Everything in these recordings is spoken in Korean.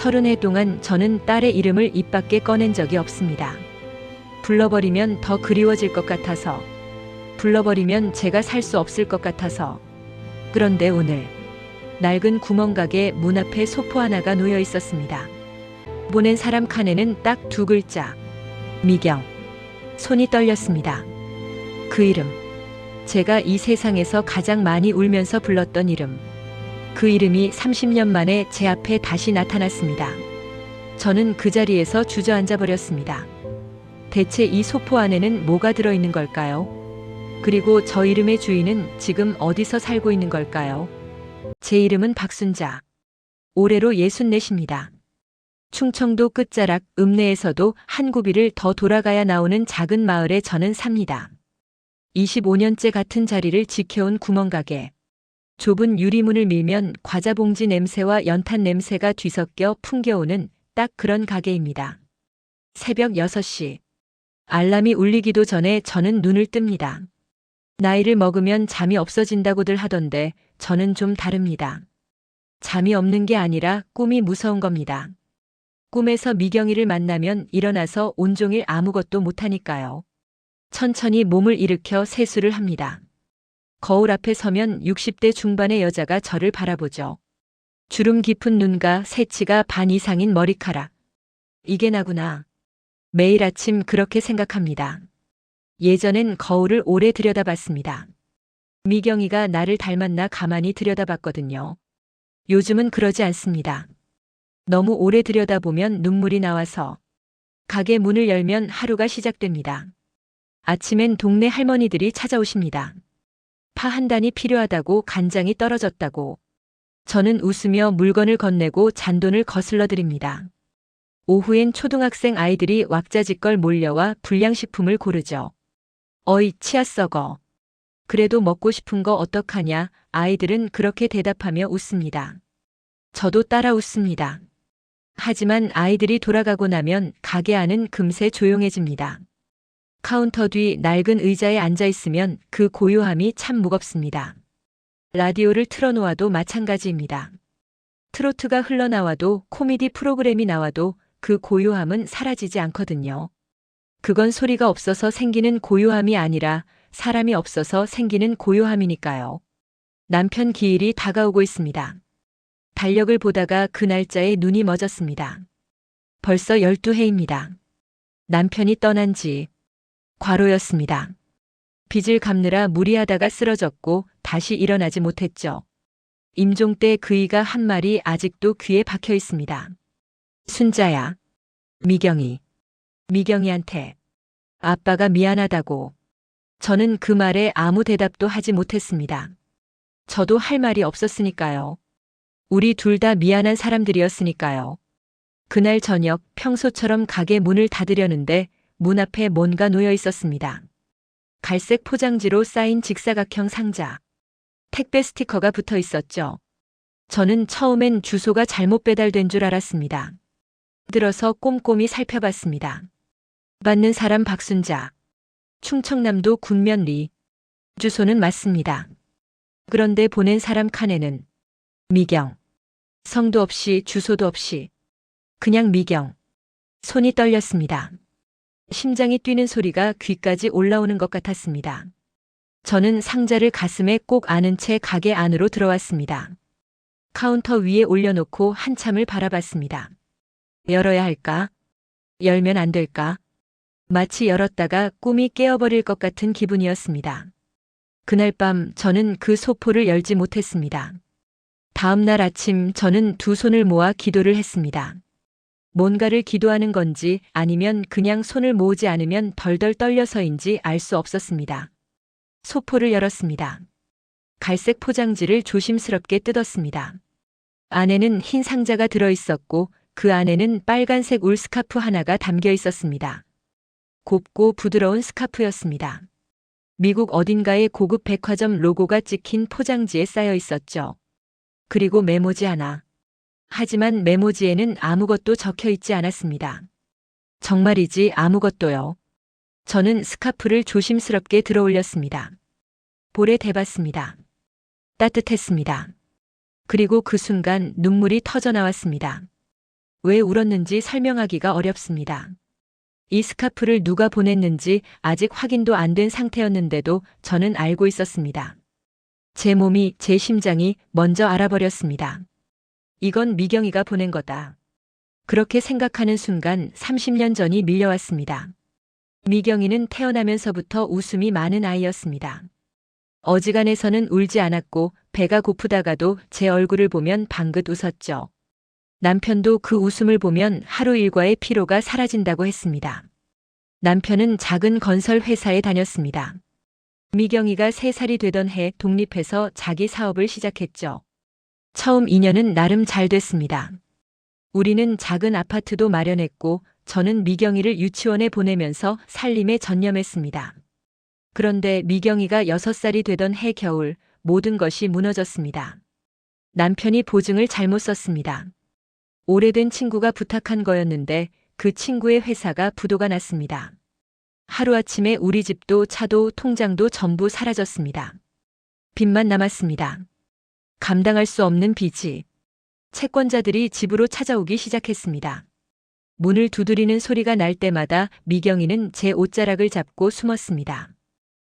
30해 동안 저는 딸의 이름을 입 밖에 꺼낸 적이 없습니다. 불러버리면 더 그리워질 것 같아서, 불러버리면 제가 살 수 없을 것 같아서. 그런데 오늘 낡은 구멍가게 문 앞에 소포 하나가 놓여 있었습니다. 보낸 사람 칸에는 딱 2글자, 미경. 손이 떨렸습니다. 그 이름, 제가 이 세상에서 가장 많이 울면서 불렀던 이름. 그 이름이 30년 만에 제 앞에 다시 나타났습니다. 저는 그 자리에서 주저앉아 버렸습니다. 대체 이 소포 안에는 뭐가 들어있는 걸까요? 그리고 저 이름의 주인은 지금 어디서 살고 있는 걸까요? 제 이름은 박순자. 올해로 64입니다. 충청도 끝자락 읍내에서도 한 구비를 더 돌아가야 나오는 작은 마을에 저는 삽니다. 25년째 같은 자리를 지켜온 구멍가게. 좁은 유리문을 밀면 과자 봉지 냄새와 연탄 냄새가 뒤섞여 풍겨오는 딱 그런 가게입니다. 새벽 6시. 알람이 울리기도 전에 저는 눈을 뜹니다. 나이를 먹으면 잠이 없어진다고들 하던데 저는 좀 다릅니다. 잠이 없는 게 아니라 꿈이 무서운 겁니다. 꿈에서 미경이를 만나면 일어나서 온종일 아무것도 못하니까요. 천천히 몸을 일으켜 세수를 합니다. 거울 앞에 서면 60대 중반의 여자가 저를 바라보죠. 주름 깊은 눈과 새치가 반 이상인 머리카락. 이게 나구나. 매일 아침 그렇게 생각합니다. 예전엔 거울을 오래 들여다봤습니다. 미경이가 나를 닮았나 가만히 들여다봤거든요. 요즘은 그러지 않습니다. 너무 오래 들여다보면 눈물이 나와서. 가게 문을 열면 하루가 시작됩니다. 아침엔 동네 할머니들이 찾아오십니다. 파 한 단이 필요하다고, 간장이 떨어졌다고. 저는 웃으며 물건을 건네고 잔돈을 거슬러 드립니다. 오후엔 초등학생 아이들이 왁자지껄 몰려와 불량식품을 고르죠. 어이, 치아 썩어. 그래도 먹고 싶은 거 어떡하냐, 아이들은 그렇게 대답하며 웃습니다. 저도 따라 웃습니다. 하지만 아이들이 돌아가고 나면 가게 안은 금세 조용해집니다. 카운터 뒤 낡은 의자에 앉아 있으면 그 고요함이 참 무겁습니다. 라디오를 틀어놓아도 마찬가지입니다. 트로트가 흘러나와도, 코미디 프로그램이 나와도 그 고요함은 사라지지 않거든요. 그건 소리가 없어서 생기는 고요함이 아니라 사람이 없어서 생기는 고요함이니까요. 남편 기일이 다가오고 있습니다. 달력을 보다가 그 날짜에 눈이 멎었습니다. 벌써 12해입니다. 남편이 떠난 지 과로였습니다. 빚을 갚느라 무리하다가 쓰러졌고 다시 일어나지 못했죠. 임종 때 그이가 한 말이 아직도 귀에 박혀 있습니다. 순자야. 미경이. 미경이한테. 아빠가 미안하다고. 저는 그 말에 아무 대답도 하지 못했습니다. 저도 할 말이 없었으니까요. 우리 둘 다 미안한 사람들이었으니까요. 그날 저녁 평소처럼 가게 문을 닫으려는데 문 앞에 뭔가 놓여 있었습니다. 갈색 포장지로 쌓인 직사각형 상자. 택배 스티커가 붙어 있었죠. 저는 처음엔 주소가 잘못 배달된 줄 알았습니다. 들어서 꼼꼼히 살펴봤습니다. 받는 사람 박순자. 충청남도 군면리. 주소는 맞습니다. 그런데 보낸 사람 칸에는 미경. 성도 없이 주소도 없이 그냥 미경. 손이 떨렸습니다. 심장이 뛰는 소리가 귀까지 올라오는 것 같았습니다. 저는 상자를 가슴에 꼭 안은 채 가게 안으로 들어왔습니다. 카운터 위에 올려놓고 한참을 바라봤습니다. 열어야 할까? 열면 안 될까? 마치 열었다가 꿈이 깨어버릴 것 같은 기분이었습니다. 그날 밤 저는 그 소포를 열지 못했습니다. 다음 날 아침 저는 두 손을 모아 기도를 했습니다. 뭔가를 기도하는 건지 아니면 그냥 손을 모으지 않으면 덜덜 떨려서인지 알 수 없었습니다. 소포를 열었습니다. 갈색 포장지를 조심스럽게 뜯었습니다. 안에는 흰 상자가 들어있었고 그 안에는 빨간색 울 스카프 하나가 담겨 있었습니다. 곱고 부드러운 스카프였습니다. 미국 어딘가의 고급 백화점 로고가 찍힌 포장지에 쌓여 있었죠. 그리고 메모지 하나. 하지만 메모지에는 아무것도 적혀 있지 않았습니다. 정말이지 아무것도요. 저는 스카프를 조심스럽게 들어 올렸습니다. 볼에 대봤습니다. 따뜻했습니다. 그리고 그 순간 눈물이 터져 나왔습니다. 왜 울었는지 설명하기가 어렵습니다. 이 스카프를 누가 보냈는지 아직 확인도 안 된 상태였는데도 저는 알고 있었습니다. 제 몸이, 제 심장이 먼저 알아버렸습니다. 이건 미경이가 보낸 거다. 그렇게 생각하는 순간 30년 전이 밀려왔습니다. 미경이는 태어나면서부터 웃음이 많은 아이였습니다. 어지간해서는 울지 않았고 배가 고프다가도 제 얼굴을 보면 방긋 웃었죠. 남편도 그 웃음을 보면 하루 일과의 피로가 사라진다고 했습니다. 남편은 작은 건설 회사에 다녔습니다. 미경이가 3살이 되던 해 독립해서 자기 사업을 시작했죠. 처음 2년은 나름 잘 됐습니다. 우리는 작은 아파트도 마련했고 저는 미경이를 유치원에 보내면서 살림에 전념했습니다. 그런데 미경이가 6살이 되던 해 겨울 모든 것이 무너졌습니다. 남편이 보증을 잘못 썼습니다. 오래된 친구가 부탁한 거였는데 그 친구의 회사가 부도가 났습니다. 하루아침에 우리 집도 차도 통장도 전부 사라졌습니다. 빚만 남았습니다. 감당할 수 없는 빚이. 채권자들이 집으로 찾아오기 시작했습니다. 문을 두드리는 소리가 날 때마다 미경이는 제 옷자락을 잡고 숨었습니다.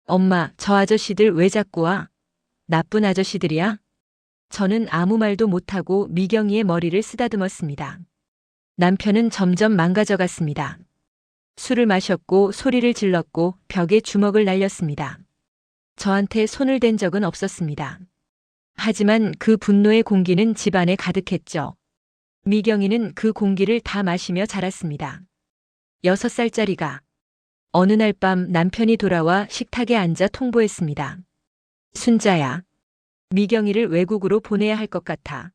엄마, 저 아저씨들 왜 자꾸 와? 나쁜 아저씨들이야? 저는 아무 말도 못하고 미경이의 머리를 쓰다듬었습니다. 남편은 점점 망가져갔습니다. 술을 마셨고 소리를 질렀고 벽에 주먹을 날렸습니다. 저한테 손을 댄 적은 없었습니다. 하지만 그 분노의 공기는 집안에 가득했죠. 미경이는 그 공기를 다 마시며 자랐습니다. 6살짜리가. 어느 날 밤 남편이 돌아와 식탁에 앉아 통보했습니다. 순자야. 미경이를 외국으로 보내야 할 것 같아.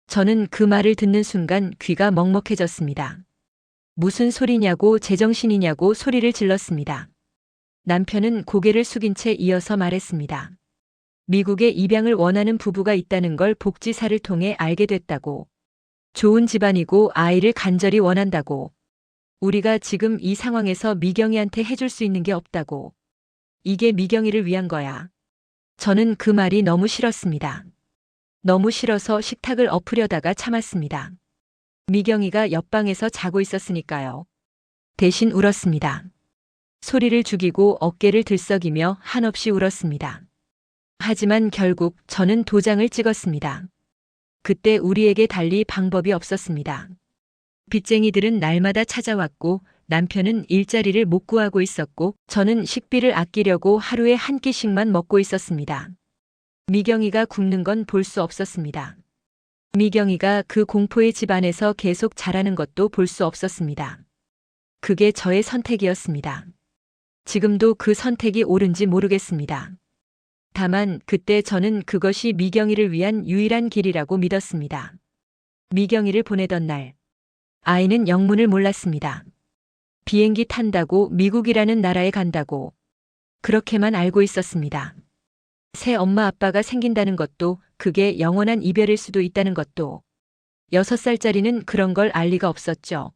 저는 그 말을 듣는 순간 귀가 먹먹해졌습니다. 무슨 소리냐고 제정신이냐고 소리를 질렀습니다. 남편은 고개를 숙인 채 이어서 말했습니다. 미국에 입양을 원하는 부부가 있다는 걸 복지사를 통해 알게 됐다고. 좋은 집안이고 아이를 간절히 원한다고. 우리가 지금 이 상황에서 미경이한테 해줄 수 있는 게 없다고. 이게 미경이를 위한 거야. 저는 그 말이 너무 싫었습니다. 너무 싫어서 식탁을 엎으려다가 참았습니다. 미경이가 옆방에서 자고 있었으니까요. 대신 울었습니다. 소리를 죽이고 어깨를 들썩이며 한없이 울었습니다. 하지만 결국 저는 도장을 찍었습니다. 그때 우리에게 달리 방법이 없었습니다. 빚쟁이들은 날마다 찾아왔고 남편은 일자리를 못 구하고 있었고 저는 식비를 아끼려고 하루에 한 끼씩만 먹고 있었습니다. 미경이가 굶는 건 볼 수 없었습니다. 미경이가 그 공포의 집안에서 계속 자라는 것도 볼 수 없었습니다. 그게 저의 선택이었습니다. 지금도 그 선택이 옳은지 모르겠습니다. 다만 그때 저는 그것이 미경이를 위한 유일한 길이라고 믿었습니다. 미경이를 보내던 날, 아이는 영문을 몰랐습니다. 비행기 탄다고 미국이라는 나라에 간다고. 그렇게만 알고 있었습니다. 새 엄마 아빠가 생긴다는 것도 그게 영원한 이별일 수도 있다는 것도. 6살짜리는 그런 걸 알 리가 없었죠.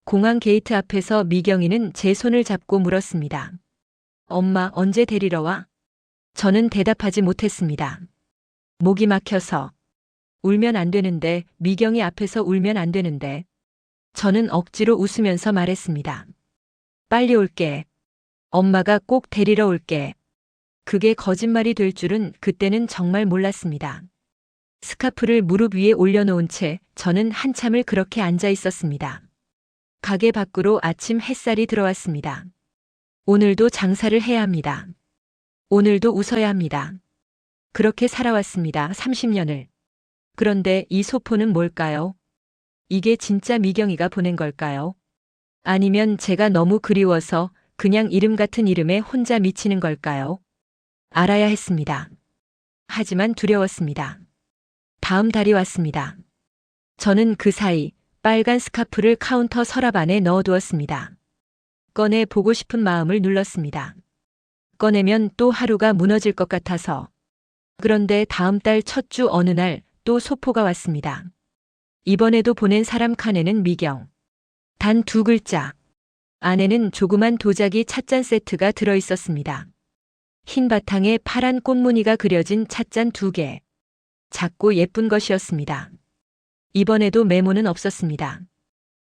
공항 게이트 앞에서 미경이는 제 손을 잡고 물었습니다. 엄마 언제 데리러 와? 저는 대답하지 못했습니다. 목이 막혀서. 울면 안 되는데, 미경이 앞에서 울면 안 되는데. 저는 억지로 웃으면서 말했습니다. 빨리 올게. 엄마가 꼭 데리러 올게. 그게 거짓말이 될 줄은 그때는 정말 몰랐습니다. 스카프를 무릎 위에 올려놓은 채 저는 한참을 그렇게 앉아 있었습니다. 가게 밖으로 아침 햇살이 들어왔습니다. 오늘도 장사를 해야 합니다. 오늘도 웃어야 합니다. 그렇게 살아왔습니다. 30년을. 그런데 이 소포는 뭘까요? 이게 진짜 미경이가 보낸 걸까요? 아니면 제가 너무 그리워서 그냥 이름 같은 이름에 혼자 미치는 걸까요? 알아야 했습니다. 하지만 두려웠습니다. 다음 달이 왔습니다. 저는 그 사이 빨간 스카프를 카운터 서랍 안에 넣어두었습니다. 꺼내 보고 싶은 마음을 눌렀습니다. 꺼내면 또 하루가 무너질 것 같아서. 그런데 다음 달 첫 주 어느 날 또 소포가 왔습니다. 이번에도 보낸 사람 칸에는 미경. 단 2글자. 안에는 조그만 도자기 찻잔 세트가 들어있었습니다. 흰 바탕에 파란 꽃무늬가 그려진 찻잔 2개. 작고 예쁜 것이었습니다. 이번에도 메모는 없었습니다.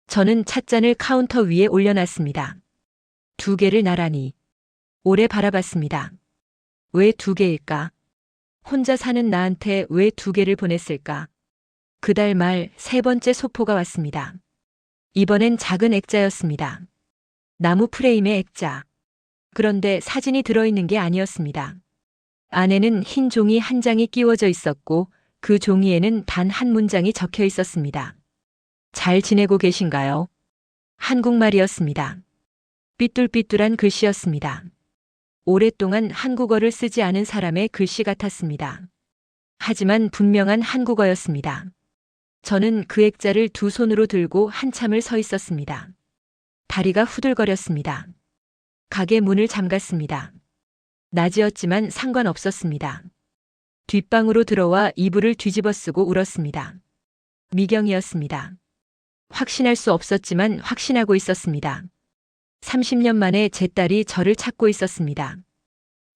저는 찻잔을 카운터 위에 올려놨습니다. 2개를 나란히 오래 바라봤습니다. 왜 2개일까? 혼자 사는 나한테 왜 2개를 보냈을까? 그달 말 3번째 소포가 왔습니다. 이번엔 작은 액자였습니다. 나무 프레임의 액자. 그런데 사진이 들어있는 게 아니었습니다. 안에는 흰 종이 한 장이 끼워져 있었고 그 종이에는 단 한 문장이 적혀 있었습니다. 잘 지내고 계신가요? 한국말이었습니다. 삐뚤삐뚤한 글씨였습니다. 오랫동안 한국어를 쓰지 않은 사람의 글씨 같았습니다. 하지만 분명한 한국어였습니다. 저는 그 액자를 2 손으로 들고 한참을 서 있었습니다. 다리가 후들거렸습니다. 가게 문을 잠갔습니다. 낮이었지만 상관없었습니다. 뒷방으로 들어와 이불을 뒤집어 쓰고 울었습니다. 미경이었습니다. 확신할 수 없었지만 확신하고 있었습니다. 30년 만에 제 딸이 저를 찾고 있었습니다.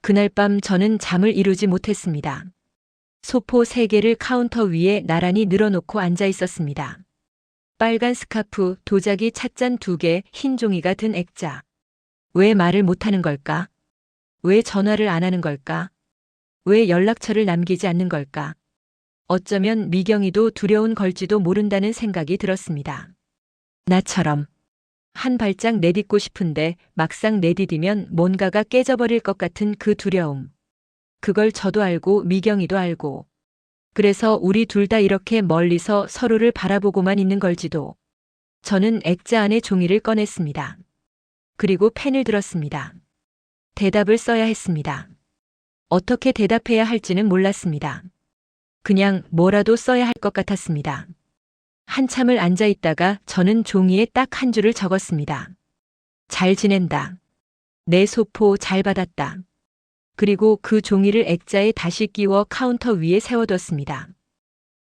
그날 밤 저는 잠을 이루지 못했습니다. 소포 3개를 카운터 위에 나란히 늘어놓고 앉아 있었습니다. 빨간 스카프, 도자기, 찻잔 2개, 흰 종이가 든 액자. 왜 말을 못하는 걸까? 왜 전화를 안 하는 걸까? 왜 연락처를 남기지 않는 걸까? 어쩌면 미경이도 두려운 걸지도 모른다는 생각이 들었습니다. 나처럼 한 발짝 내딛고 싶은데 막상 내디디면 뭔가가 깨져버릴 것 같은 그 두려움. 그걸 저도 알고 미경이도 알고. 그래서 우리 둘 다 이렇게 멀리서 서로를 바라보고만 있는 걸지도. 저는 액자 안에 종이를 꺼냈습니다. 그리고 펜을 들었습니다. 대답을 써야 했습니다. 어떻게 대답해야 할지는 몰랐습니다. 그냥 뭐라도 써야 할 것 같았습니다. 한참을 앉아 있다가 저는 종이에 딱 한 줄을 적었습니다. 잘 지낸다. 내 소포 잘 받았다. 그리고 그 종이를 액자에 다시 끼워 카운터 위에 세워뒀습니다.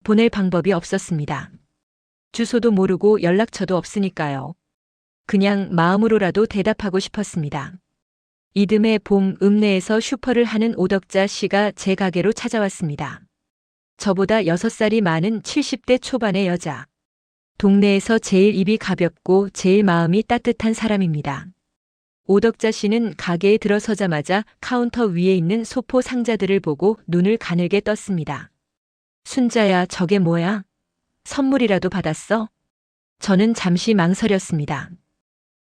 보낼 방법이 없었습니다. 주소도 모르고 연락처도 없으니까요. 그냥 마음으로라도 대답하고 싶었습니다. 이듬해 봄 읍내에서 슈퍼를 하는 오덕자 씨가 제 가게로 찾아왔습니다. 저보다 6살이 많은 70대 초반의 여자. 동네에서 제일 입이 가볍고 제일 마음이 따뜻한 사람입니다. 오덕자 씨는 가게에 들어서자마자 카운터 위에 있는 소포 상자들을 보고 눈을 가늘게 떴습니다. 순자야, 저게 뭐야? 선물이라도 받았어? 저는 잠시 망설였습니다.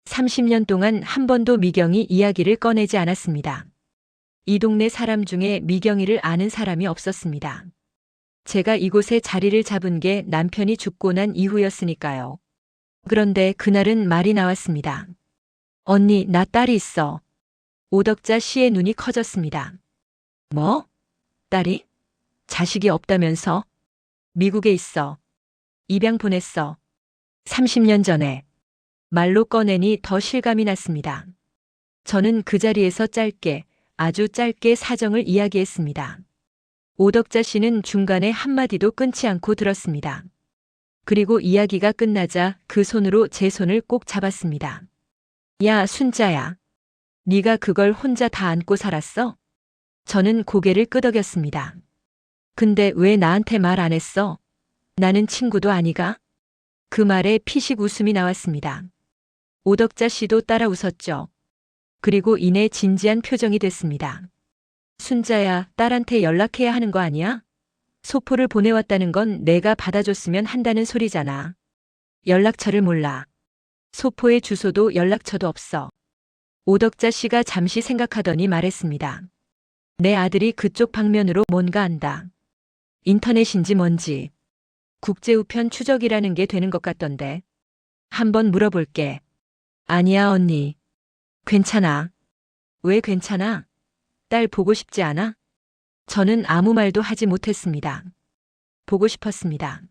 30년 동안 한 번도 미경이 이야기를 꺼내지 않았습니다. 이 동네 사람 중에 미경이를 아는 사람이 없었습니다. 제가 이곳에 자리를 잡은 게 남편이 죽고 난 이후였으니까요. 그런데 그날은 말이 나왔습니다. 언니, 나 딸이 있어. 오덕자 씨의 눈이 커졌습니다. 뭐? 딸이? 자식이 없다면서? 미국에 있어. 입양 보냈어. 30년 전에. 말로 꺼내니 더 실감이 났습니다. 저는 그 자리에서 짧게, 아주 짧게 사정을 이야기했습니다. 오덕자 씨는 중간에 한마디도 끊지 않고 들었습니다. 그리고 이야기가 끝나자 그 손으로 제 손을 꼭 잡았습니다. 야, 순자야. 네가 그걸 혼자 다 안고 살았어? 저는 고개를 끄덕였습니다. 근데 왜 나한테 말 안 했어? 나는 친구도 아니가? 그 말에 피식 웃음이 나왔습니다. 오덕자 씨도 따라 웃었죠. 그리고 이내 진지한 표정이 됐습니다. 순자야, 딸한테 연락해야 하는 거 아니야? 소포를 보내왔다는 건 내가 받아줬으면 한다는 소리잖아. 연락처를 몰라. 소포의 주소도 연락처도 없어. 오덕자 씨가 잠시 생각하더니 말했습니다. 내 아들이 그쪽 방면으로 뭔가 안다. 인터넷인지 뭔지. 국제우편 추적이라는 게 되는 것 같던데. 한번 물어볼게. 아니야, 언니. 괜찮아. 왜 괜찮아? 딸 보고 싶지 않아? 저는 아무 말도 하지 못했습니다. 보고 싶었습니다.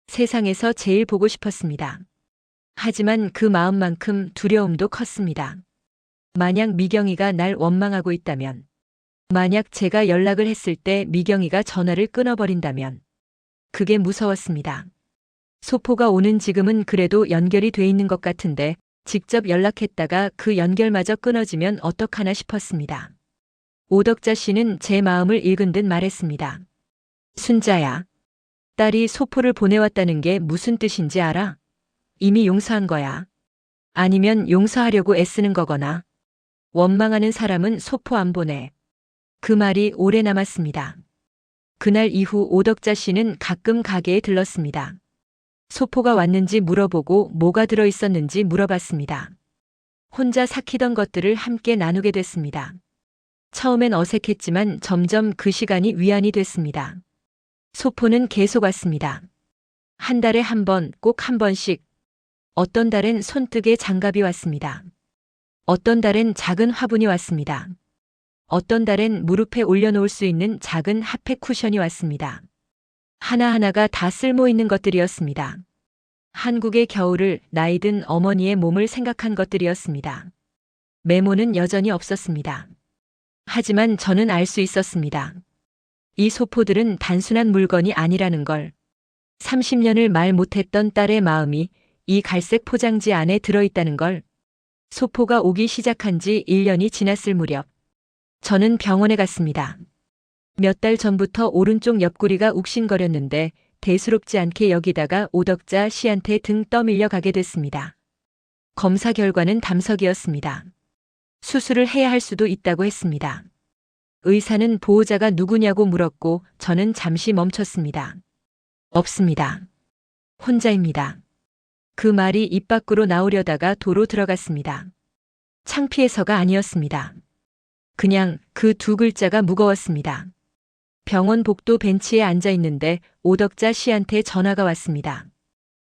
세상에서 제일 보고 싶었습니다. 하지만 그 마음만큼 두려움도 컸습니다. 만약 미경이가 날 원망하고 있다면, 만약 제가 연락을 했을 때 미경이가 전화를 끊어버린다면, 그게 무서웠습니다. 소포가 오는 지금은 그래도 연결이 돼 있는 것 같은데 직접 연락했다가 그 연결마저 끊어지면 어떡하나 싶었습니다. 오덕자 씨는 제 마음을 읽은 듯 말했습니다. 순자야. 딸이 소포를 보내왔다는 게 무슨 뜻인지 알아? 이미 용서한 거야. 아니면 용서하려고 애쓰는 거거나. 원망하는 사람은 소포 안 보내. 그 말이 오래 남았습니다. 그날 이후 오덕자 씨는 가끔 가게에 들렀습니다. 소포가 왔는지 물어보고 뭐가 들어있었는지 물어봤습니다. 혼자 삭히던 것들을 함께 나누게 됐습니다. 처음엔 어색했지만 점점 그 시간이 위안이 됐습니다. 소포는 계속 왔습니다. 한 달에 한 번, 꼭 한 번씩. 어떤 달엔 손뜨개 장갑이 왔습니다. 어떤 달엔 작은 화분이 왔습니다. 어떤 달엔 무릎에 올려놓을 수 있는 작은 핫팩 쿠션이 왔습니다. 하나하나가 다 쓸모 있는 것들이었습니다. 한국의 겨울을 나이든 어머니의 몸을 생각한 것들이었습니다. 메모는 여전히 없었습니다. 하지만 저는 알 수 있었습니다. 이 소포들은 단순한 물건이 아니라는 걸. 30년을 말 못했던 딸의 마음이 이 갈색 포장지 안에 들어있다는 걸. 소포가 오기 시작한 지 1년이 지났을 무렵. 저는 병원에 갔습니다. 몇 달 전부터 오른쪽 옆구리가 욱신거렸는데 대수롭지 않게 여기다가 오덕자 씨한테 등 떠밀려 가게 됐습니다. 검사 결과는 담석이었습니다. 수술을 해야 할 수도 있다고 했습니다. 의사는 보호자가 누구냐고 물었고 저는 잠시 멈췄습니다. 없습니다. 혼자입니다. 그 말이 입 밖으로 나오려다가 도로 들어갔습니다. 창피해서가 아니었습니다. 그냥 그 두 글자가 무거웠습니다. 병원 복도 벤치에 앉아 있는데 오덕자 씨한테 전화가 왔습니다.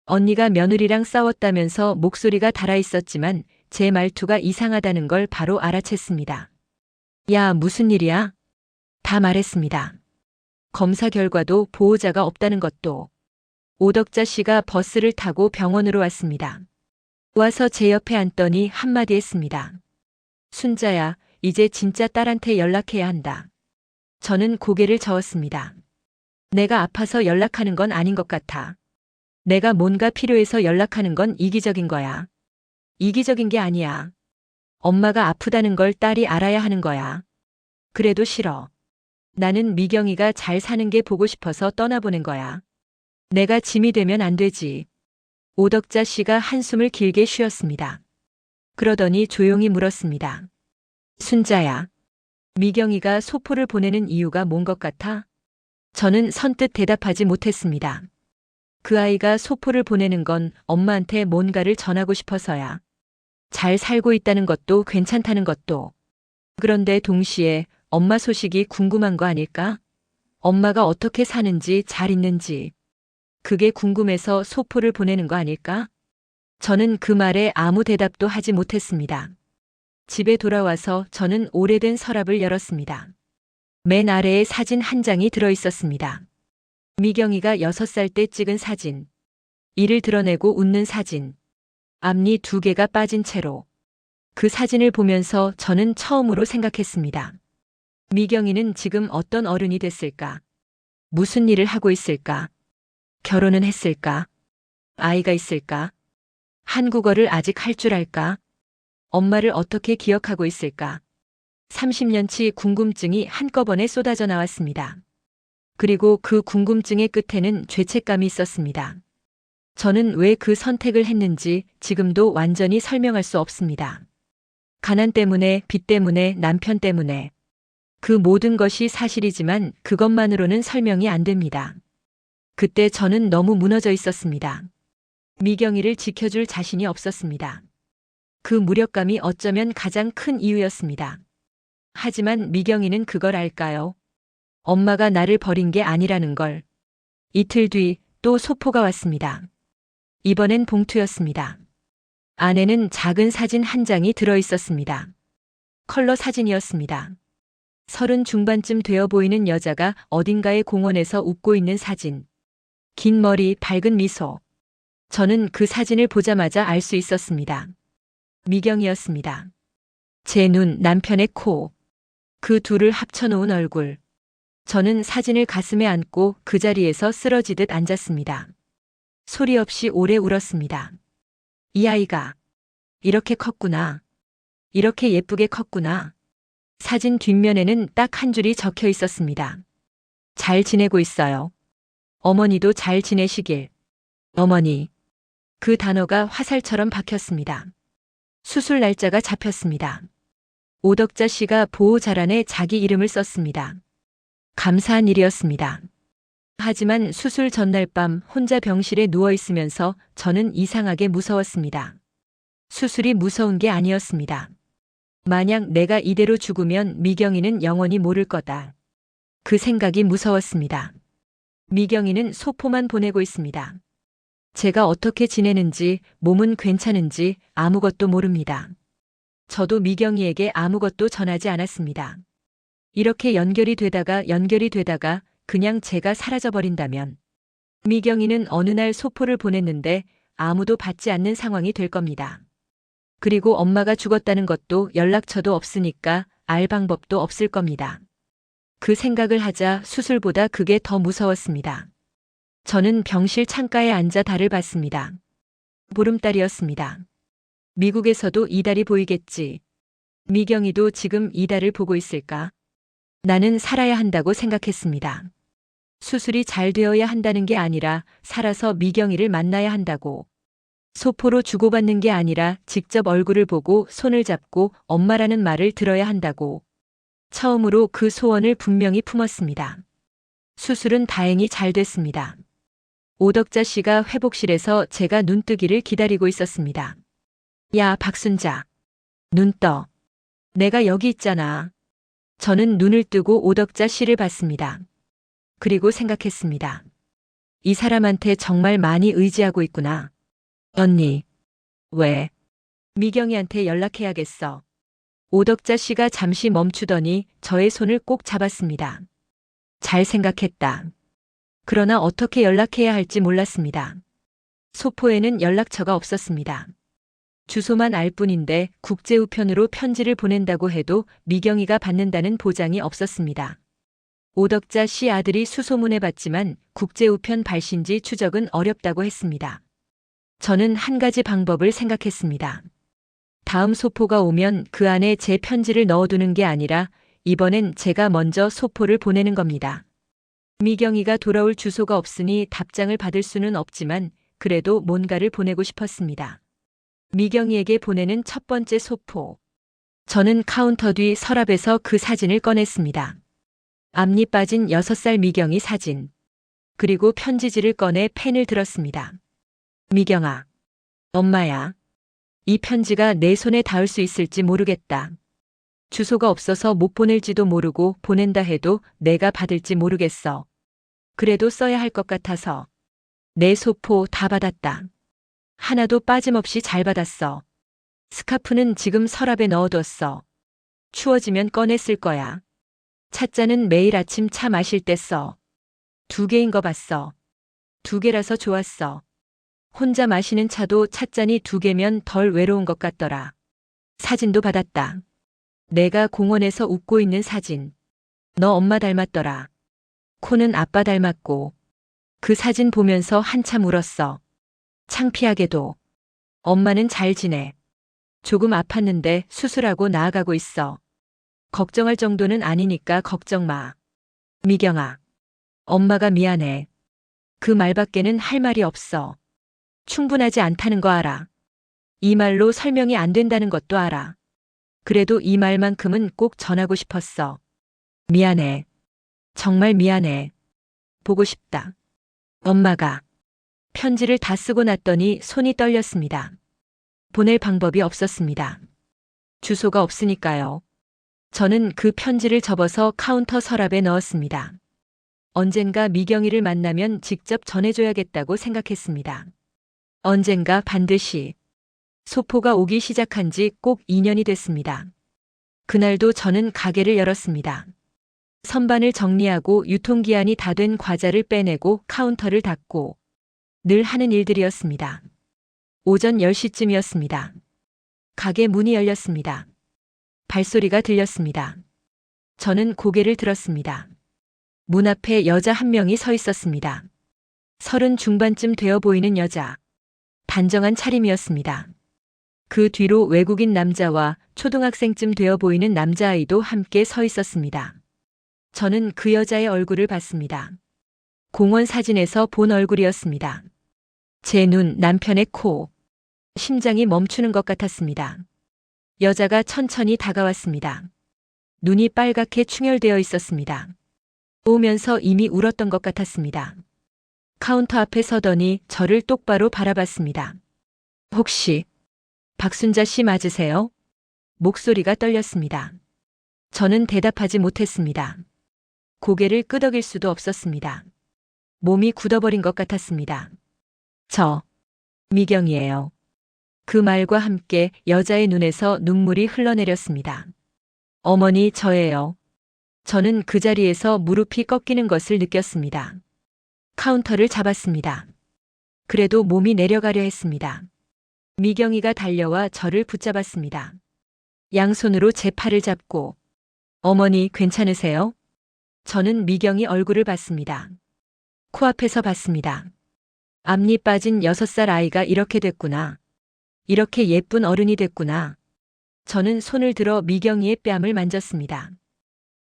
언니가 며느리랑 싸웠다면서 목소리가 달아 있었지만 제 말투가 이상하다는 걸 바로 알아챘습니다. 야, 무슨 일이야? 다 말했습니다. 검사 결과도 보호자가 없다는 것도. 오덕자 씨가 버스를 타고 병원으로 왔습니다. 와서 제 옆에 앉더니 한마디 했습니다. 순자야, 이제 진짜 딸한테 연락해야 한다. 저는 고개를 저었습니다. 내가 아파서 연락하는 건 아닌 것 같아. 내가 뭔가 필요해서 연락하는 건 이기적인 거야. 이기적인 게 아니야. 엄마가 아프다는 걸 딸이 알아야 하는 거야. 그래도 싫어. 나는 미경이가 잘 사는 게 보고 싶어서 떠나보낸 거야. 내가 짐이 되면 안 되지. 오덕자 씨가 한숨을 길게 쉬었습니다. 그러더니 조용히 물었습니다. 순자야, 미경이가 소포를 보내는 이유가 뭔 것 같아? 저는 선뜻 대답하지 못했습니다. 그 아이가 소포를 보내는 건 엄마한테 뭔가를 전하고 싶어서야. 잘 살고 있다는 것도 괜찮다는 것도. 그런데 동시에 엄마 소식이 궁금한 거 아닐까? 엄마가 어떻게 사는지 잘 있는지. 그게 궁금해서 소포를 보내는 거 아닐까? 저는 그 말에 아무 대답도 하지 못했습니다. 집에 돌아와서 저는 오래된 서랍을 열었습니다. 맨 아래에 사진 한 장이 들어 있었습니다. 미경이가 6살 때 찍은 사진. 이를 드러내고 웃는 사진. 앞니 2개가 빠진 채로. 그 사진을 보면서 저는 처음으로 생각했습니다. 미경이는 지금 어떤 어른이 됐을까? 무슨 일을 하고 있을까? 결혼은 했을까? 아이가 있을까? 한국어를 아직 할 줄 알까? 엄마를 어떻게 기억하고 있을까? 30년치 궁금증이 한꺼번에 쏟아져 나왔습니다. 그리고 그 궁금증의 끝에는 죄책감이 있었습니다. 저는 왜 그 선택을 했는지 지금도 완전히 설명할 수 없습니다. 가난 때문에, 빚 때문에, 남편 때문에. 그 모든 것이 사실이지만 그것만으로는 설명이 안 됩니다. 그때 저는 너무 무너져 있었습니다. 미경이를 지켜줄 자신이 없었습니다. 그 무력감이 어쩌면 가장 큰 이유였습니다. 하지만 미경이는 그걸 알까요? 엄마가 나를 버린 게 아니라는 걸. 이틀 뒤 또 소포가 왔습니다. 이번엔 봉투였습니다. 안에는 작은 사진 한 장이 들어 있었습니다. 컬러 사진이었습니다. 30 중반쯤 되어 보이는 여자가 어딘가의 공원에서 웃고 있는 사진. 긴 머리, 밝은 미소. 저는 그 사진을 보자마자 알 수 있었습니다. 미경이었습니다. 제 눈, 남편의 코. 그 둘을 합쳐놓은 얼굴. 저는 사진을 가슴에 안고 그 자리에서 쓰러지듯 앉았습니다. 소리 없이 오래 울었습니다. 이 아이가 이렇게 컸구나. 이렇게 예쁘게 컸구나. 사진 뒷면에는 딱 한 줄이 적혀 있었습니다. 잘 지내고 있어요. 어머니도 잘 지내시길. 어머니. 그 단어가 화살처럼 박혔습니다. 수술 날짜가 잡혔습니다. 오덕자 씨가 보호 자란에 자기 이름을 썼습니다. 감사한 일이었습니다. 하지만 수술 전날 밤 혼자 병실에 누워 있으면서 저는 이상하게 무서웠습니다. 수술이 무서운 게 아니었습니다. 만약 내가 이대로 죽으면 미경이는 영원히 모를 거다. 그 생각이 무서웠습니다. 미경이는 소포만 보내고 있습니다. 제가 어떻게 지내는지, 몸은 괜찮은지 아무것도 모릅니다. 저도 미경이에게 아무것도 전하지 않았습니다. 이렇게 연결이 되다가 그냥 제가 사라져버린다면 미경이는 어느 날 소포를 보냈는데 아무도 받지 않는 상황이 될 겁니다. 그리고 엄마가 죽었다는 것도 연락처도 없으니까 알 방법도 없을 겁니다. 그 생각을 하자 수술보다 그게 더 무서웠습니다. 저는 병실 창가에 앉아 달을 봤습니다. 보름달이었습니다. 미국에서도 이 달이 보이겠지. 미경이도 지금 이 달을 보고 있을까? 나는 살아야 한다고 생각했습니다. 수술이 잘 되어야 한다는 게 아니라 살아서 미경이를 만나야 한다고. 소포로 주고받는 게 아니라 직접 얼굴을 보고 손을 잡고 엄마라는 말을 들어야 한다고. 처음으로 그 소원을 분명히 품었습니다. 수술은 다행히 잘 됐습니다. 오덕자 씨가 회복실에서 제가 눈뜨기를 기다리고 있었습니다. 야, 박순자. 눈 떠. 내가 여기 있잖아. 저는 눈을 뜨고 오덕자 씨를 봤습니다. 그리고 생각했습니다. 이 사람한테 정말 많이 의지하고 있구나. 언니. 왜? 미경이한테 연락해야겠어. 오덕자 씨가 잠시 멈추더니 저의 손을 꼭 잡았습니다. 잘 생각했다. 그러나 어떻게 연락해야 할지 몰랐습니다. 소포에는 연락처가 없었습니다. 주소만 알 뿐인데 국제우편으로 편지를 보낸다고 해도 미경이가 받는다는 보장이 없었습니다. 오덕자 씨 아들이 수소문해 봤지만 국제우편 발신지 추적은 어렵다고 했습니다. 저는 한 가지 방법을 생각했습니다. 다음 소포가 오면 그 안에 제 편지를 넣어두는 게 아니라 이번엔 제가 먼저 소포를 보내는 겁니다. 미경이가 돌아올 주소가 없으니 답장을 받을 수는 없지만 그래도 뭔가를 보내고 싶었습니다. 미경이에게 보내는 첫 번째 소포. 저는 카운터 뒤 서랍에서 그 사진을 꺼냈습니다. 앞니 빠진 6살 미경이 사진. 그리고 편지지를 꺼내 펜을 들었습니다. 미경아. 엄마야. 이 편지가 내 손에 닿을 수 있을지 모르겠다. 주소가 없어서 못 보낼지도 모르고 보낸다 해도 내가 받을지 모르겠어. 그래도 써야 할 것 같아서. 내 소포 다 받았다. 하나도 빠짐없이 잘 받았어. 스카프는 지금 서랍에 넣어뒀어. 추워지면 꺼내 쓸 거야. 찻잔은 매일 아침 차 마실 때 써. 2개인 거 봤어. 2개라서 좋았어. 혼자 마시는 차도 찻잔이 2개면 덜 외로운 것 같더라. 사진도 받았다. 내가 공원에서 웃고 있는 사진. 너 엄마 닮았더라. 코는 아빠 닮았고. 그 사진 보면서 한참 울었어. 창피하게도. 엄마는 잘 지내. 조금 아팠는데 수술하고 나아가고 있어. 걱정할 정도는 아니니까 걱정 마. 미경아. 엄마가 미안해. 그 말밖에는 할 말이 없어. 충분하지 않다는 거 알아. 이 말로 설명이 안 된다는 것도 알아. 그래도 이 말만큼은 꼭 전하고 싶었어. 미안해. 정말 미안해. 보고 싶다. 엄마가. 편지를 다 쓰고 났더니 손이 떨렸습니다. 보낼 방법이 없었습니다. 주소가 없으니까요. 저는 그 편지를 접어서 카운터 서랍에 넣었습니다. 언젠가 미경이를 만나면 직접 전해줘야겠다고 생각했습니다. 언젠가 반드시. 소포가 오기 시작한 지 꼭 2년이 됐습니다. 그날도 저는 가게를 열었습니다. 선반을 정리하고 유통기한이 다 된 과자를 빼내고 카운터를 닫고 늘 하는 일들이었습니다. 오전 10시쯤이었습니다. 가게 문이 열렸습니다. 발소리가 들렸습니다. 저는 고개를 들었습니다. 문 앞에 여자 한 명이 서 있었습니다. 30 중반쯤 되어 보이는 여자. 단정한 차림이었습니다. 그 뒤로 외국인 남자와 초등학생쯤 되어 보이는 남자아이도 함께 서 있었습니다. 저는 그 여자의 얼굴을 봤습니다. 공원 사진에서 본 얼굴이었습니다. 제 눈, 남편의 코, 심장이 멈추는 것 같았습니다. 여자가 천천히 다가왔습니다. 눈이 빨갛게 충혈되어 있었습니다. 오면서 이미 울었던 것 같았습니다. 카운터 앞에 서더니 저를 똑바로 바라봤습니다. 혹시 박순자 씨 맞으세요? 목소리가 떨렸습니다. 저는 대답하지 못했습니다. 고개를 끄덕일 수도 없었습니다. 몸이 굳어버린 것 같았습니다. 저 미경이에요. 그 말과 함께 여자의 눈에서 눈물이 흘러내렸습니다. 어머니, 저예요. 저는 그 자리에서 무릎이 꺾이는 것을 느꼈습니다. 카운터를 잡았습니다. 그래도 몸이 내려가려 했습니다. 미경이가 달려와 저를 붙잡았습니다. 양손으로 제 팔을 잡고 어머니 괜찮으세요? 저는 미경이 얼굴을 봤습니다. 코앞에서 봤습니다. 앞니 빠진 6살 아이가 이렇게 됐구나. 이렇게 예쁜 어른이 됐구나. 저는 손을 들어 미경이의 뺨을 만졌습니다.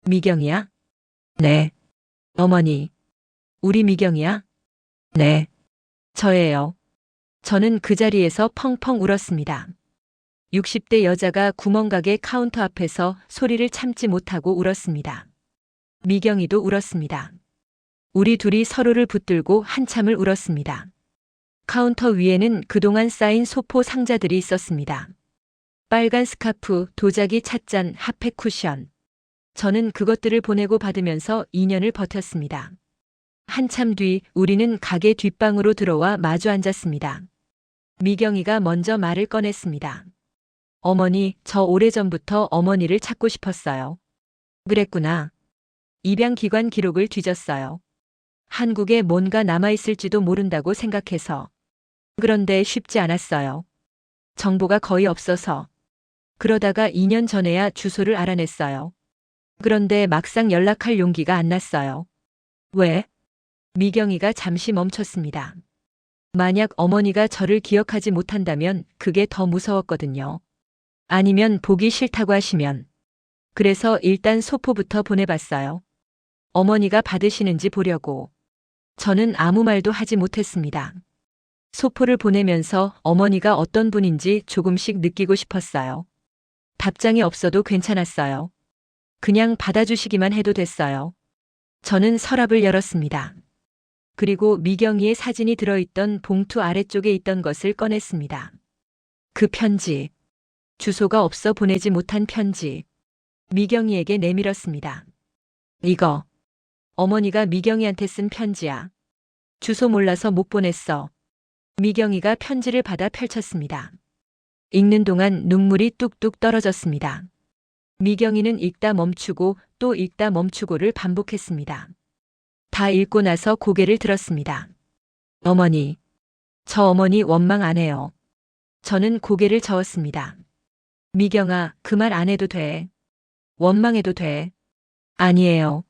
미경이야? 네. 어머니. 우리 미경이야? 네. 저예요. 저는 그 자리에서 펑펑 울었습니다. 60대 여자가 구멍가게 카운터 앞에서 소리를 참지 못하고 울었습니다. 미경이도 울었습니다. 우리 둘이 서로를 붙들고 한참을 울었습니다. 카운터 위에는 그동안 쌓인 소포 상자들이 있었습니다. 빨간 스카프, 도자기 찻잔, 핫팩 쿠션. 저는 그것들을 보내고 받으면서 2년을 버텼습니다. 한참 뒤 우리는 가게 뒷방으로 들어와 마주 앉았습니다. 미경이가 먼저 말을 꺼냈습니다. 어머니, 저 오래전부터 어머니를 찾고 싶었어요. 그랬구나. 입양기관 기록을 뒤졌어요. 한국에 뭔가 남아있을지도 모른다고 생각해서. 그런데 쉽지 않았어요. 정보가 거의 없어서. 그러다가 2년 전에야 주소를 알아냈어요. 그런데 막상 연락할 용기가 안 났어요. 왜? 미경이가 잠시 멈췄습니다. 만약 어머니가 저를 기억하지 못한다면 그게 더 무서웠거든요. 아니면 보기 싫다고 하시면. 그래서 일단 소포부터 보내봤어요. 어머니가 받으시는지 보려고. 저는 아무 말도 하지 못했습니다. 소포를 보내면서 어머니가 어떤 분인지 조금씩 느끼고 싶었어요. 답장이 없어도 괜찮았어요. 그냥 받아주시기만 해도 됐어요. 저는 서랍을 열었습니다. 그리고 미경이의 사진이 들어있던 봉투 아래쪽에 있던 것을 꺼냈습니다. 그 편지. 주소가 없어 보내지 못한 편지. 미경이에게 내밀었습니다. 이거. 어머니가 미경이한테 쓴 편지야. 주소 몰라서 못 보냈어. 미경이가 편지를 받아 펼쳤습니다. 읽는 동안 눈물이 뚝뚝 떨어졌습니다. 미경이는 읽다 멈추고 또 읽다 멈추고를 반복했습니다. 다 읽고 나서 고개를 들었습니다. 어머니. 저 어머니 원망 안 해요. 저는 고개를 저었습니다. 미경아, 그 말 안 해도 돼. 원망해도 돼. 아니에요.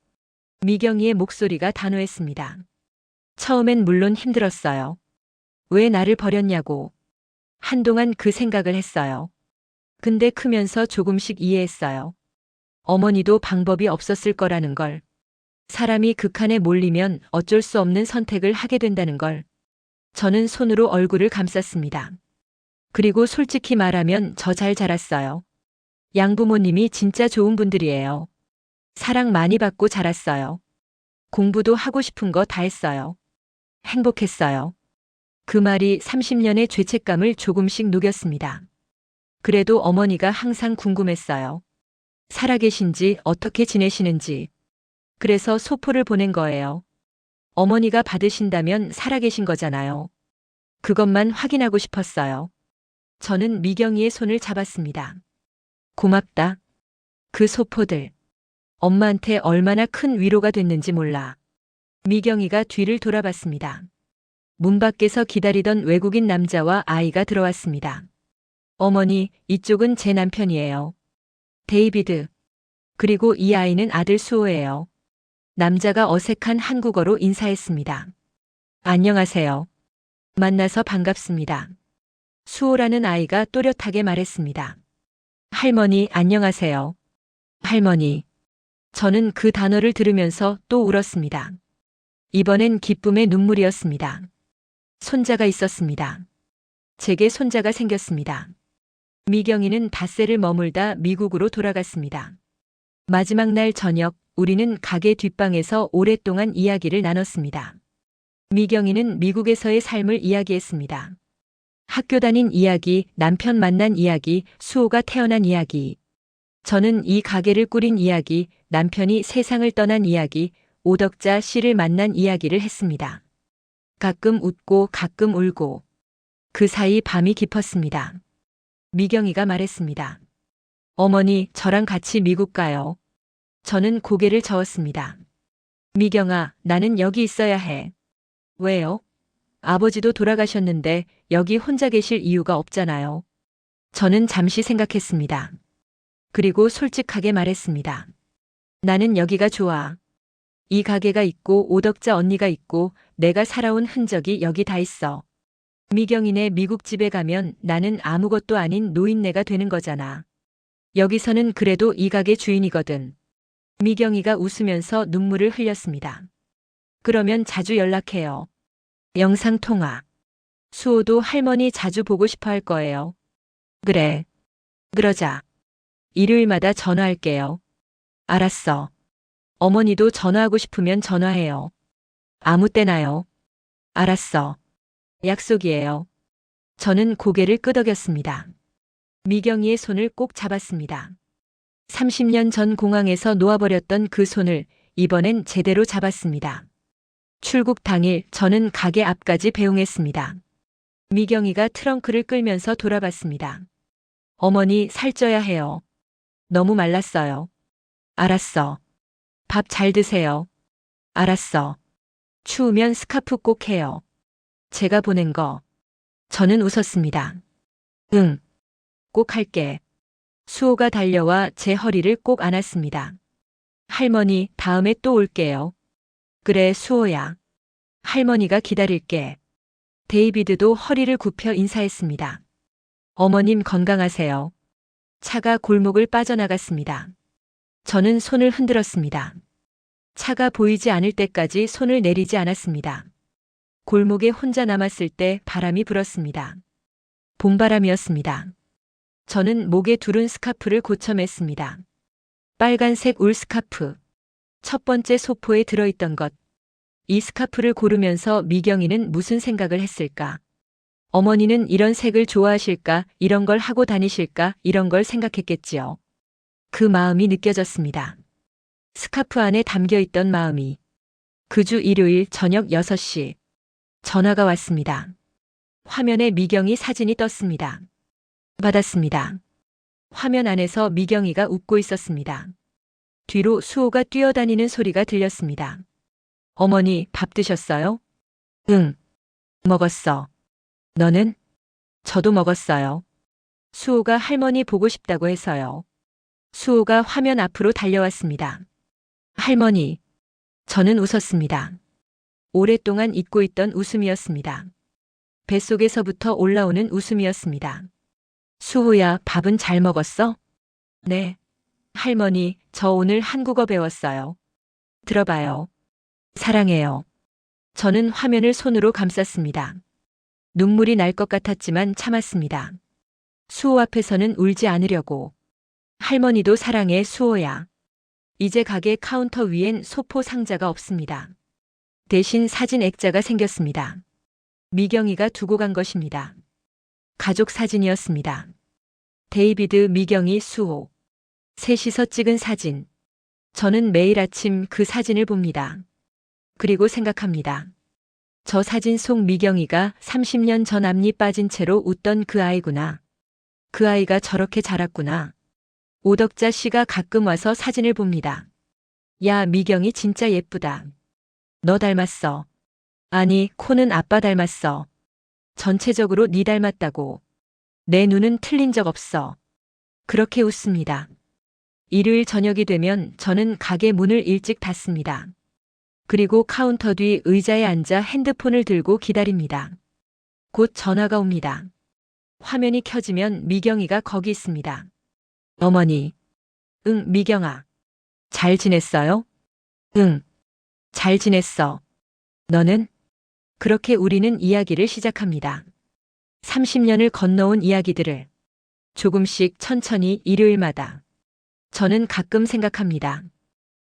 미경이의 목소리가 단호했습니다. 처음엔 물론 힘들었어요. 왜 나를 버렸냐고. 한동안 그 생각을 했어요. 근데 크면서 조금씩 이해했어요. 어머니도 방법이 없었을 거라는 걸. 사람이 극한에 몰리면 어쩔 수 없는 선택을 하게 된다는 걸. 저는 손으로 얼굴을 감쌌습니다. 그리고 솔직히 말하면 저 잘 자랐어요. 양부모님이 진짜 좋은 분들이에요. 사랑 많이 받고 자랐어요. 공부도 하고 싶은 거 다 했어요. 행복했어요. 그 말이 30년의 죄책감을 조금씩 녹였습니다. 그래도 어머니가 항상 궁금했어요. 살아계신지 어떻게 지내시는지. 그래서 소포를 보낸 거예요. 어머니가 받으신다면 살아계신 거잖아요. 그것만 확인하고 싶었어요. 저는 미경이의 손을 잡았습니다. 고맙다. 그 소포들. 엄마한테 얼마나 큰 위로가 됐는지 몰라. 미경이가 뒤를 돌아봤습니다. 문 밖에서 기다리던 외국인 남자와 아이가 들어왔습니다. 어머니, 이쪽은 제 남편이에요. 데이비드. 그리고 이 아이는 아들 수호예요. 남자가 어색한 한국어로 인사했습니다. 안녕하세요. 만나서 반갑습니다. 수호라는 아이가 또렷하게 말했습니다. 할머니, 안녕하세요. 할머니. 저는 그 단어를 들으면서 또 울었습니다. 이번엔 기쁨의 눈물이었습니다. 손자가 있었습니다. 제게 손자가 생겼습니다. 미경이는 닷새를 머물다 미국으로 돌아갔습니다. 마지막 날 저녁 우리는 가게 뒷방에서 오랫동안 이야기를 나눴습니다. 미경이는 미국에서의 삶을 이야기했습니다. 학교 다닌 이야기, 남편 만난 이야기, 수호가 태어난 이야기. 저는 이 가게를 꾸린 이야기, 남편이 세상을 떠난 이야기, 오덕자 씨를 만난 이야기를 했습니다. 가끔 웃고 가끔 울고. 그 사이 밤이 깊었습니다. 미경이가 말했습니다. 어머니, 저랑 같이 미국 가요. 저는 고개를 저었습니다. 미경아, 나는 여기 있어야 해. 왜요? 아버지도 돌아가셨는데 여기 혼자 계실 이유가 없잖아요. 저는 잠시 생각했습니다. 그리고 솔직하게 말했습니다. 나는 여기가 좋아. 이 가게가 있고 오덕자 언니가 있고 내가 살아온 흔적이 여기 다 있어. 미경이네 미국 집에 가면 나는 아무것도 아닌 노인네가 되는 거잖아. 여기서는 그래도 이 가게 주인이거든. 미경이가 웃으면서 눈물을 흘렸습니다. 그러면 자주 연락해요. 영상통화. 수호도 할머니 자주 보고 싶어 할 거예요. 그래. 그러자. 일요일마다 전화할게요. 알았어. 어머니도 전화하고 싶으면 전화해요. 아무 때나요. 알았어. 약속이에요. 저는 고개를 끄덕였습니다. 미경이의 손을 꼭 잡았습니다. 30년 전 공항에서 놓아버렸던 그 손을 이번엔 제대로 잡았습니다. 출국 당일 저는 가게 앞까지 배웅했습니다. 미경이가 트렁크를 끌면서 돌아봤습니다. 어머니 살쪄야 해요. 너무 말랐어요. 알았어. 밥 잘 드세요. 알았어. 추우면 스카프 꼭 해요. 제가 보낸 거. 저는 웃었습니다. 응. 꼭 할게. 수호가 달려와 제 허리를 꼭 안았습니다. 할머니, 다음에 또 올게요. 그래, 수호야. 할머니가 기다릴게. 데이비드도 허리를 굽혀 인사했습니다. 어머님 건강하세요. 차가 골목을 빠져나갔습니다. 저는 손을 흔들었습니다. 차가 보이지 않을 때까지 손을 내리지 않았습니다. 골목에 혼자 남았을 때 바람이 불었습니다. 봄바람이었습니다. 저는 목에 두른 스카프를 고쳐맸습니다. 빨간색 울 스카프. 첫 번째 소포에 들어있던 것. 이 스카프를 고르면서 미경이는 무슨 생각을 했을까? 어머니는 이런 색을 좋아하실까? 이런 걸 하고 다니실까? 이런 걸 생각했겠지요. 그 마음이 느껴졌습니다. 스카프 안에 담겨있던 마음이. 그 주 일요일 저녁 6시. 전화가 왔습니다. 화면에 미경이 사진이 떴습니다. 받았습니다. 화면 안에서 미경이가 웃고 있었습니다. 뒤로 수호가 뛰어다니는 소리가 들렸습니다. 어머니, 밥 드셨어요? 응. 먹었어. 너는? 저도 먹었어요. 수호가 할머니 보고 싶다고 해서요. 수호가 화면 앞으로 달려왔습니다. 할머니. 저는 웃었습니다. 오랫동안 잊고 있던 웃음이었습니다. 뱃속에서부터 올라오는 웃음이었습니다. 수호야, 밥은 잘 먹었어? 네. 할머니, 저 오늘 한국어 배웠어요. 들어봐요. 사랑해요. 저는 화면을 손으로 감쌌습니다. 눈물이 날 것 같았지만 참았습니다. 수호 앞에서는 울지 않으려고. 할머니도 사랑해, 수호야. 이제 가게 카운터 위엔 소포 상자가 없습니다. 대신 사진 액자가 생겼습니다. 미경이가 두고 간 것입니다. 가족 사진이었습니다. 데이비드, 미경이, 수호. 셋이서 찍은 사진. 저는 매일 아침 그 사진을 봅니다. 그리고 생각합니다. 저 사진 속 미경이가 30년 전 앞니 빠진 채로 웃던 그 아이구나. 그 아이가 저렇게 자랐구나. 오덕자 씨가 가끔 와서 사진을 봅니다. 야, 미경이 진짜 예쁘다. 너 닮았어. 아니, 코는 아빠 닮았어. 전체적으로 네 닮았다고. 내 눈은 틀린 적 없어. 그렇게 웃습니다. 일요일 저녁이 되면 저는 가게 문을 일찍 닫습니다. 그리고 카운터 뒤 의자에 앉아 핸드폰을 들고 기다립니다. 곧 전화가 옵니다. 화면이 켜지면 미경이가 거기 있습니다. 어머니. 응, 미경아. 잘 지냈어요? 응. 잘 지냈어. 너는? 그렇게 우리는 이야기를 시작합니다. 30년을 건너온 이야기들을 조금씩 천천히 일요일마다. 저는 가끔 생각합니다.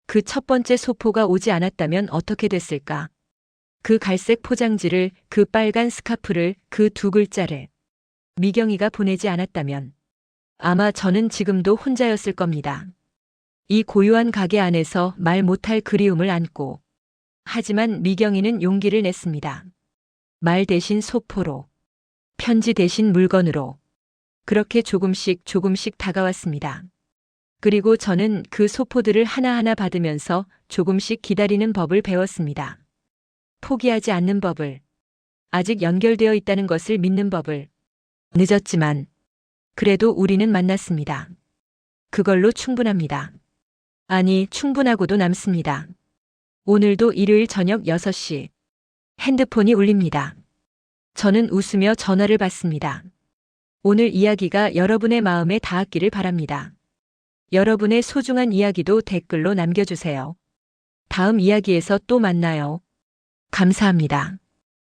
그 첫 번째 소포가 오지 않았다면 어떻게 됐을까? 그 갈색 포장지를, 그 빨간 스카프를, 그 두 글자를 미경이가 보내지 않았다면 아마 저는 지금도 혼자였을 겁니다. 이 고요한 가게 안에서 말 못할 그리움을 안고. 하지만 미경이는 용기를 냈습니다. 말 대신 소포로, 편지 대신 물건으로. 그렇게 조금씩 조금씩 다가왔습니다. 그리고 저는 그 소포들을 하나하나 받으면서 조금씩 기다리는 법을 배웠습니다. 포기하지 않는 법을, 아직 연결되어 있다는 것을 믿는 법을. 늦었지만 그래도 우리는 만났습니다. 그걸로 충분합니다. 아니, 충분하고도 남습니다. 오늘도 일요일 저녁 6시. 핸드폰이 울립니다. 저는 웃으며 전화를 받습니다. 오늘 이야기가 여러분의 마음에 닿았기를 바랍니다. 여러분의 소중한 이야기도 댓글로 남겨주세요. 다음 이야기에서 또 만나요. 감사합니다.